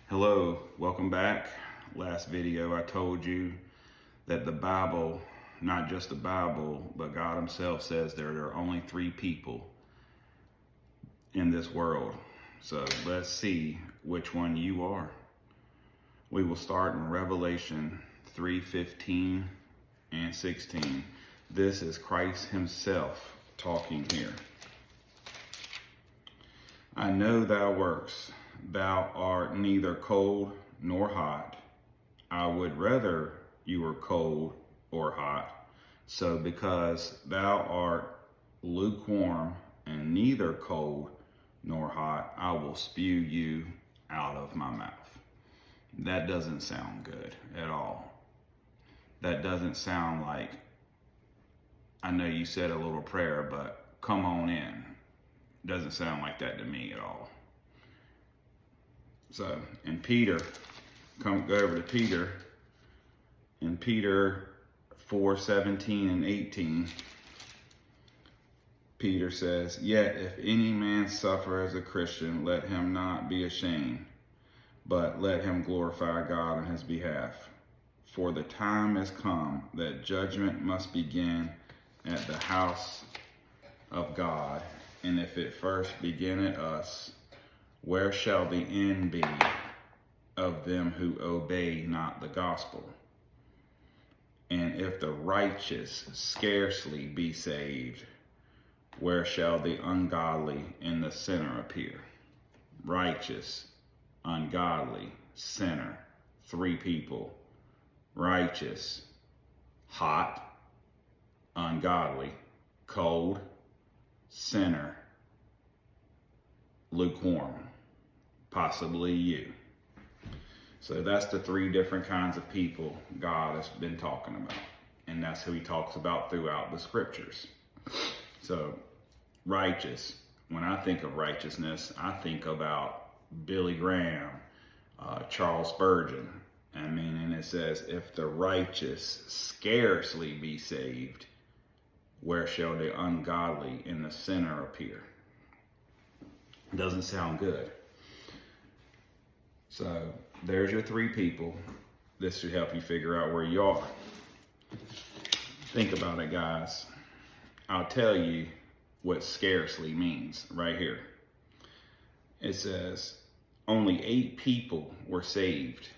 Hello, welcome back. Last video I told you that the Bible, not just the Bible, but God himself says there are only three people in this world. So let's see which one you are. We will start in Revelation 3:15 and 16. This is Christ himself talking here. I know thy works. Thou art neither cold nor hot. I would rather you were cold or hot. So because thou art lukewarm and neither cold nor hot, I will spew you out of my mouth. That doesn't sound good at all. That doesn't sound like, I know you said a little prayer, but come on in. Doesn't sound like that to me at all. So, in Peter, go over to Peter, in Peter 4:17 and 18, Peter says, "Yet if any man suffer as a Christian, let him not be ashamed, but let him glorify God on his behalf. For the time is come that judgment must begin at the house of God, and if it first begin at us, where shall the end be of them who obey not the gospel? And if the righteous scarcely be saved, where shall the ungodly and the sinner appear?" Righteous, ungodly, sinner, three people. Righteous, hot, ungodly, cold, sinner, lukewarm. Possibly you. So that's the three different kinds of people God has been talking about. And that's who he talks about throughout the scriptures. So righteous, when I think of righteousness, I think about Billy Graham, Charles Spurgeon. And it says, if the righteous scarcely be saved, where shall the ungodly and the sinner appear? Doesn't sound good. So there's your three people. This should help you figure out where you are. Think about it, guys. I'll tell you what scarcely means right here. It says only 8 people were saved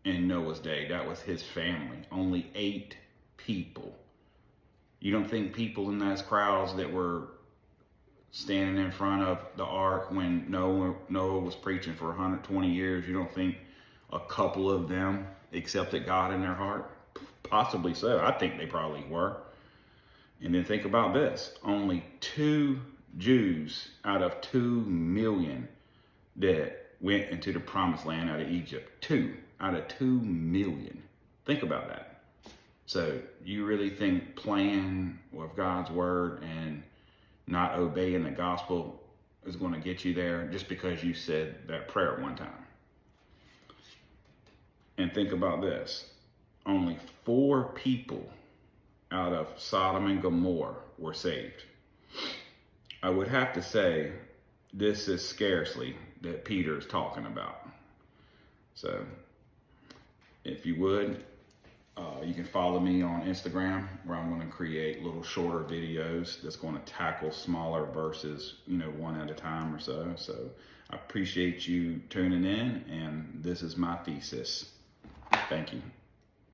in Noah's day. That was his family. Only 8 people. You don't think people in those crowds that were standing in front of the ark when Noah was preaching for 120 years, you don't think a couple of them accepted God in their heart? Possibly so. I think they probably were. And then think about this. Only 2 Jews out of 2 million that went into the promised land out of Egypt. 2 out of 2 million. Think about that. So you really think playing with God's word and not obeying the gospel is going to get you there just because you said that prayer one time? And think about this. Only 4 people out of Sodom and Gomorrah were saved. I would have to say this is scarcely that Peter is talking about. So if you would, you can follow me on Instagram, where I'm going to create little shorter videos that's going to tackle smaller verses, one at a time or so. So I appreciate you tuning in, and this is my thesis. Thank you.